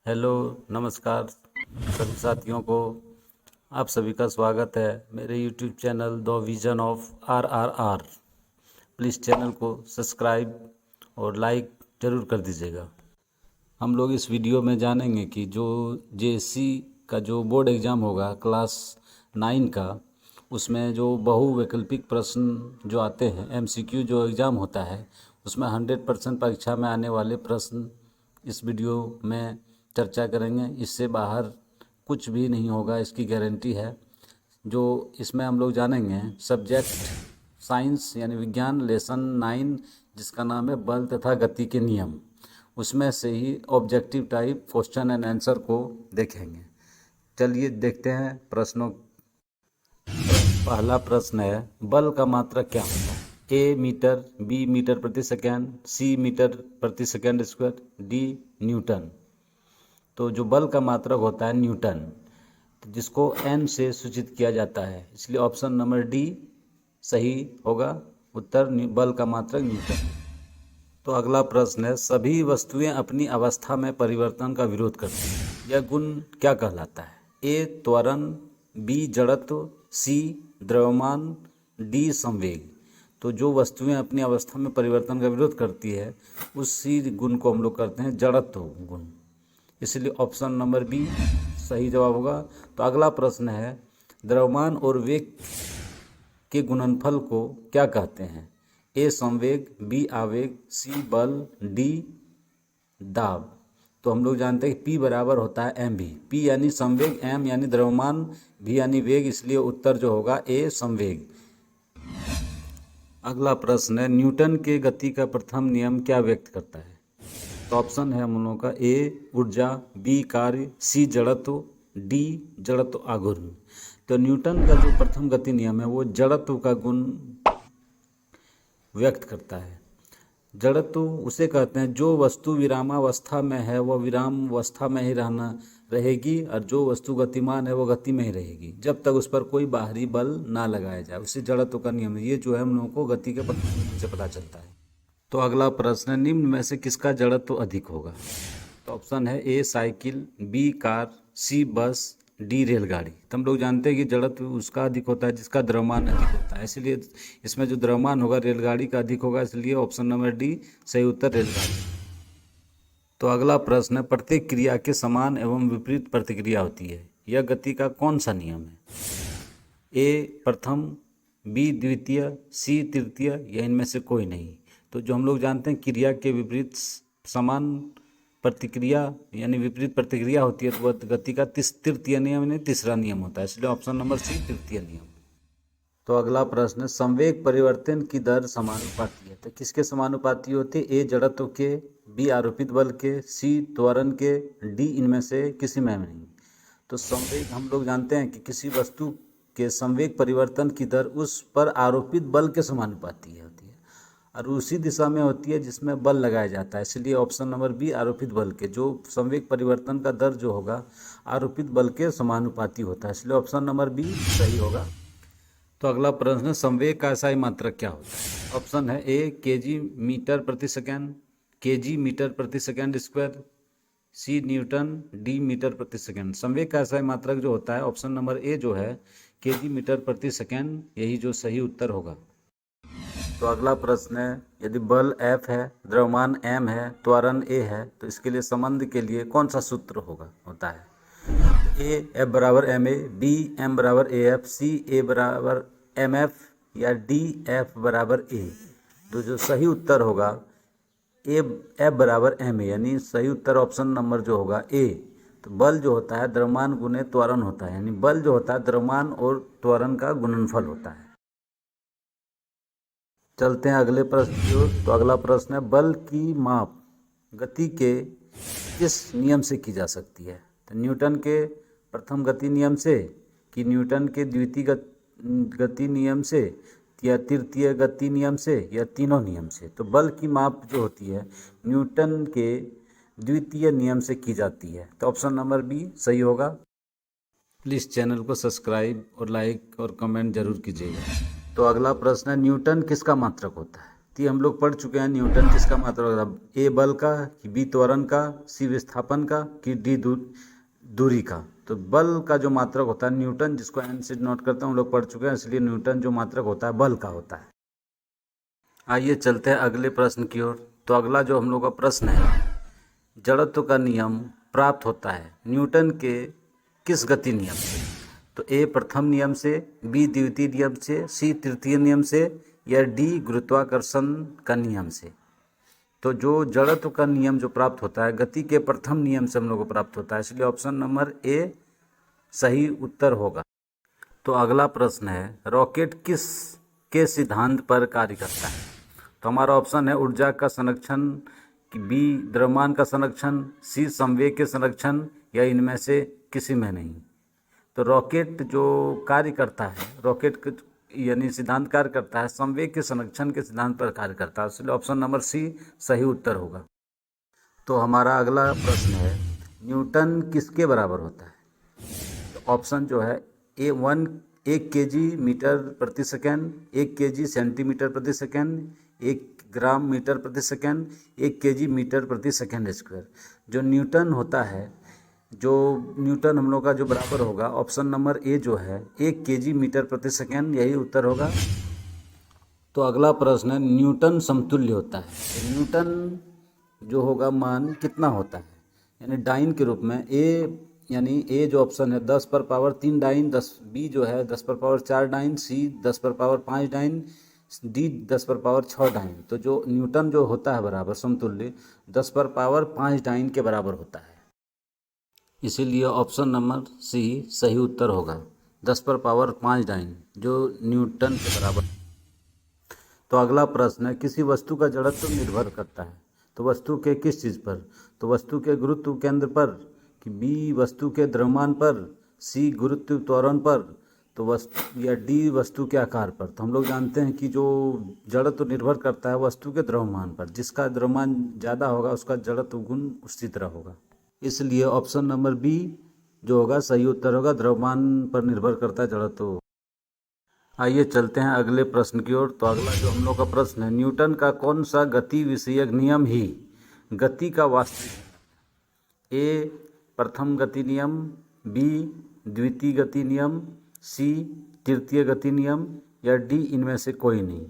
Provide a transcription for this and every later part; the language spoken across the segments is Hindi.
हेलो, नमस्कार सभी साथियों को। आप सभी का स्वागत है मेरे YouTube channel the vision of R. Please channel को सब्सक्राइब और लाइक ज़रूर कर दीजिएगा। हम लोग इस वीडियो में जानेंगे कि जो जेएससी का जो बोर्ड एग्ज़ाम होगा क्लास 9 का, उसमें जो बहुवैकल्पिक प्रश्न जो आते हैं, एमसीक्यू जो एग्ज़ाम होता है, उसमें 100% परीक्षा में आने वाले प्रश्न इस वीडियो में चर्चा करेंगे। इससे बाहर कुछ भी नहीं होगा, इसकी गारंटी है। जो इसमें हम लोग जानेंगे सब्जेक्ट साइंस यानी विज्ञान लेसन 9, जिसका नाम है बल तथा गति के नियम। उसमें से ही objective type question and answer को देखेंगे। चलिए देखते हैं प्रश्नों। पहला प्रश्न है, बल का मात्रक क्या होता है? ए मीटर, बी मीटर प्रति सेकेंड, सी मीटर प्रति सेकेंड स्क्वायर, डी न्यूटन। तो जो बल का मात्रक होता है न्यूटन, तो जिसको एन से सूचित किया जाता है, इसलिए ऑप्शन नंबर डी सही होगा। उत्तर बल का मात्रक न्यूटन। तो अगला प्रश्न है, सभी वस्तुएं अपनी अवस्था में परिवर्तन का विरोध करती हैं। यह गुण क्या कहलाता है? ए त्वरण, बी जड़त्व, सी द्रव्यमान, डी संवेग। तो जो वस्तुएं अपनी अवस्था में परिवर्तन का विरोध करती है, उसी गुण को हम लोग करते हैं जड़त्व गुण, इसलिए ऑप्शन नंबर बी सही जवाब होगा। तो अगला प्रश्न है, द्रव्यमान और वेग के गुणनफल को क्या कहते हैं? ए संवेग, बी आवेग, सी बल, डी दाब। तो हम लोग जानते हैं कि P बराबर होता है एम भी। P यानी संवेग, M यानी द्रव्यमान, V यानी वेग, इसलिए उत्तर जो होगा ए संवेग। अगला प्रश्न है, न्यूटन के गति का प्रथम नियम क्या व्यक्त करता है? तो ऑप्शन है हम लोगों का ए ऊर्जा, बी कार्य, सी जड़त्व, डी जड़त्व आघूर्ण। तो न्यूटन का जो प्रथम गति नियम है वो जड़त्व का गुण व्यक्त करता है। जड़त्व उसे कहते हैं जो वस्तु विरामावस्था में है वह विराम अवस्था में ही रहेगी, और जो वस्तु गतिमान है वो गति में ही रहेगी जब तक उस पर कोई बाहरी बल ना लगाया जाए। उसे जड़त्व का नियम है। ये जो है हम लोगों को गति के प्रथम नियम से पता चलता है। तो अगला प्रश्न है, निम्न में से किसका जड़त्व अधिक होगा? तो ऑप्शन है ए साइकिल, बी कार, सी बस, डी रेलगाड़ी। तो हम लोग जानते हैं कि जड़त्व उसका अधिक होता है जिसका द्रव्यमान अधिक होता है, इसलिए इसमें जो द्रव्यमान होगा रेलगाड़ी का अधिक होगा, इसलिए ऑप्शन नंबर डी सही उत्तर रेलगाड़ी। तो अगला प्रश्न है, प्रत्येक क्रिया के समान एवं विपरीत प्रतिक्रिया होती है। यह गति का कौन सा नियम है? ए प्रथम, बी द्वितीय, सी तृतीय, या इनमें से कोई नहीं। तो जो हम लोग जानते हैं क्रिया के विपरीत समान प्रतिक्रिया यानी विपरीत प्रतिक्रिया होती है, तो वह गति का तृतीय नियम यानी तीसरा नियम होता है, इसलिए ऑप्शन नंबर सी तृतीय नियम। तो अगला प्रश्न है, संवेग परिवर्तन की दर समानुपाती है। तो किसके समानुपाती होती है? ए जड़त्व के, बी आरोपित बल के, सी त्वरण के, डी इनमें से किसी में नहीं। तो संवेग हम लोग जानते हैं कि किसी वस्तु के संवेग परिवर्तन की दर उस पर आरोपित बल के समानुपाती होती है, और उसी दिशा में होती है जिसमें बल लगाया जाता है, इसलिए ऑप्शन नंबर बी आरोपित बल के, जो संवेग परिवर्तन का दर जो होगा आरोपित बल के समानुपाती होता है, इसलिए ऑप्शन नंबर बी सही होगा। तो अगला प्रश्न है, संवेग का SI मात्रक क्या होता है? ऑप्शन है ए केजी मीटर प्रति सेकेंड, केजी मीटर प्रति सेकेंड स्क्वायर, सी न्यूटन, डी मीटर प्रति सेकेंड। संवेग का SI मात्रक जो होता है ऑप्शन नंबर ए जो है केजी मीटर प्रति सेकेंड, यही जो सही उत्तर होगा। तो अगला प्रश्न है, यदि बल F है, द्रव्यमान M है, त्वरण A है, तो इसके लिए संबंध के लिए कौन सा सूत्र होता है? ए F बराबर MA, बी M बराबर AF, सी A बराबर MF, या डी F बराबर A। तो जो सही उत्तर होगा ए F बराबर MA, यानी सही उत्तर ऑप्शन नंबर जो होगा ए। तो बल जो होता है द्रव्यमान गुने त्वरण होता है, यानी बल जो होता है द्रव्यमान और त्वरण का गुणनफल होता है। चलते हैं अगले प्रश्न की ओर। तो अगला प्रश्न है, बल की माप गति के किस नियम से की जा सकती है? तो न्यूटन के प्रथम गति नियम से, कि न्यूटन के द्वितीय गति नियम से, या तृतीय गति नियम से, या तीनों नियम से। तो बल की माप जो होती है न्यूटन के द्वितीय नियम से की जाती है, तो ऑप्शन नंबर बी सही होगा। प्लीज़ चैनल को सब्सक्राइब और लाइक और कमेंट जरूर कीजिएगा। तो अगला प्रश्न है, न्यूटन किसका मात्रक होता है? तो ये हम लोग पढ़ चुके हैं न्यूटन किसका मात्रक होता है, ए बल का, कि बी त्वरण का, सी विस्थापन का, कि डी दूरी का। तो बल का जो मात्रक होता है न्यूटन, जिसको एन से नोट करते हैं, हम लोग पढ़ चुके हैं, इसलिए न्यूटन जो मात्रक होता है बल का होता है। आइए चलते हैं अगले प्रश्न की ओर। तो अगला जो हम लोग का प्रश्न है, जड़त्व का नियम प्राप्त होता है न्यूटन के किस गति नियम से? तो ए प्रथम नियम से, बी द्वितीय नियम से, सी तृतीय नियम से, या डी गुरुत्वाकर्षण का नियम से। तो जो जड़त्व का नियम जो प्राप्त होता है गति के प्रथम नियम से हम लोग को प्राप्त होता है, इसलिए ऑप्शन नंबर ए सही उत्तर होगा। तो अगला प्रश्न है, रॉकेट किस के सिद्धांत पर कार्य करता है? तो हमारा ऑप्शन है ऊर्जा का संरक्षण, बी द्रव्यमान का संरक्षण, सी संवेग के संरक्षण, या इनमें से किसी में नहीं। तो रॉकेट जो कार्य करता है, रॉकेट यानी सिद्धांत कार्य करता है संवेग के संरक्षण के सिद्धांत पर कार्य करता है, इसलिए ऑप्शन नंबर सी सही उत्तर होगा। तो हमारा अगला प्रश्न है, न्यूटन किसके बराबर होता है? तो ऑप्शन जो है एक केजी मीटर प्रति सेकेंड, 1 केजी सेंटीमीटर प्रति सेकेंड, 1 ग्राम मीटर प्रति सेकेंड, 1 केजी मीटर प्रति सेकेंड स्क्वायर। जो न्यूटन होता है, जो न्यूटन हम लोग का जो बराबर होगा, ऑप्शन नंबर ए जो है 1 केजी मीटर प्रति सेकेंड, यही उत्तर होगा। तो अगला प्रश्न है, न्यूटन समतुल्य होता है। न्यूटन जो होगा मान कितना होता है, यानी डाइन के रूप में। ए यानी ए जो ऑप्शन है 10 पर पावर 3 डाइन, 10 बी जो है 10 पर पावर 4 डाइन, सी 10 पर पावर 5 डाइन, डी 10 पर पावर 6 डाइन। तो जो न्यूटन जो होता है बराबर समतुल्य 10 पर पावर 5 डाइन के बराबर होता है, इसीलिए ऑप्शन नंबर सी सही उत्तर होगा, 10 पर पावर 5 डाइन जो न्यूटन के बराबर। तो अगला प्रश्न है, किसी वस्तु का जड़त्व निर्भर करता है। तो वस्तु के किस चीज़ पर? तो वस्तु के गुरुत्व केंद्र पर, कि बी वस्तु के द्रव्यमान पर, सी गुरुत्व त्वरण पर, तो वस्तु या डी वस्तु के आकार पर। तो हम लोग जानते हैं कि जो जड़त्व निर्भर करता है वस्तु के द्रव्यमान पर, जिसका द्रव्यमान ज़्यादा होगा उसका जड़त्व गुण उसी तरह होगा, इसलिए ऑप्शन नंबर बी जो होगा सही उत्तर होगा, द्रव्यमान पर निर्भर करता है जड़त्व। आइए चलते हैं अगले प्रश्न की ओर। तो अगला जो हम लोग का प्रश्न है, न्यूटन का कौन सा गति विषयक नियम ही गति का वास्तविक? ए प्रथम गति नियम, बी द्वितीय गति नियम, सी तृतीय गति नियम, या डी इनमें से कोई नहीं।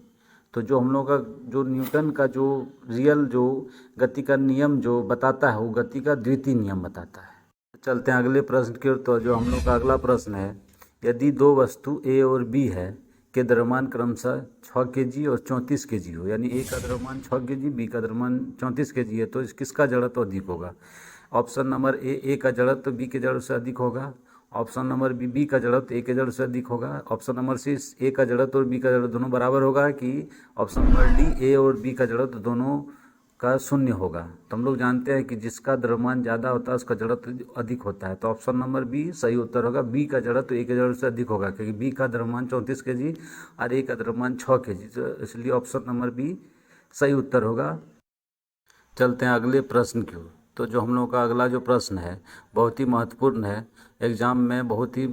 तो जो हम लोग का जो न्यूटन का जो रियल जो गति का नियम जो बताता है वो गति का द्वितीय नियम बताता है। चलते हैं अगले प्रश्न की ओर। तो जो हम लोग का अगला प्रश्न है, यदि दो वस्तु ए और बी है के द्रव्यमान क्रमशः 6 केजी और 34 केजी हो, यानी ए का द्रव्यमान 6 केजी, बी का द्रव्यमान 34 केजी है, तो किसका जड़त्व अधिक होगा? ऑप्शन नंबर ए का जड़त्व बी के जड़ से अधिक होगा। ऑप्शन नंबर बी का जड़त्व ए के जड़ से अधिक होगा। ऑप्शन नंबर सी ए का जड़त्व और बी का जड़त्व दोनों बराबर होगा, कि ऑप्शन नंबर डी ए और बी का जड़त्व दोनों का शून्य होगा। तो हम लोग जानते हैं कि जिसका द्रव्यमान ज़्यादा होता है उसका जड़त्व अधिक होता है, तो ऑप्शन नंबर बी सही उत्तर होगा। बी का जड़त्व ए के जड़ से अधिक होगा, क्योंकि बी का द्रव्यमान 34 केजी और ए का द्रव्यमान 6 केजी, तो इसलिए ऑप्शन नंबर बी सही उत्तर होगा। चलते हैं अगले प्रश्न की ओर। तो जो हम लोग का अगला जो प्रश्न है बहुत ही महत्वपूर्ण है, एग्जाम में बहुत ही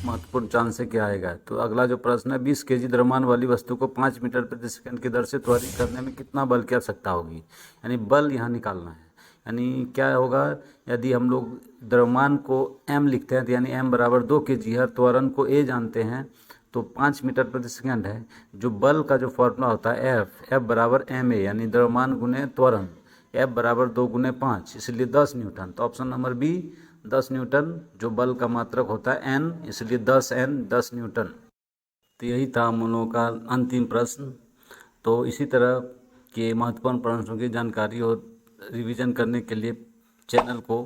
महत्वपूर्ण चांस से क्या आएगा। तो अगला जो प्रश्न है, 20 केजी द्रव्यमान वाली वस्तु को 5 मीटर प्रति सेकंड की दर से त्वरित करने में कितना बल की आवश्यकता होगी? यानी बल यहाँ निकालना है। यानी क्या होगा, यदि हम लोग द्रव्यमान को m लिखते हैं तो यानी m बराबर 2 केजी है, त्वरण को a जानते हैं तो 5 मीटर प्रति सेकंड है। जो बल का जो फॉर्मूला होता है F बराबर ma, यानी द्रव्यमान गुने त्वरण, F बराबर 2 गुने 5, इसलिए 10 न्यूटन। तो ऑप्शन नंबर बी 10 न्यूटन जो बल का मात्रक होता है n, इसलिए 10 न्यूटन। तो यही था हम लोगों का अंतिम प्रश्न। तो इसी तरह के महत्वपूर्ण प्रश्नों की जानकारी और रिवीजन करने के लिए चैनल को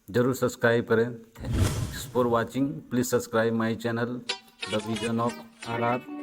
जरूर सब्सक्राइब करें। Thanks for watching, please subscribe my channel the vision of are.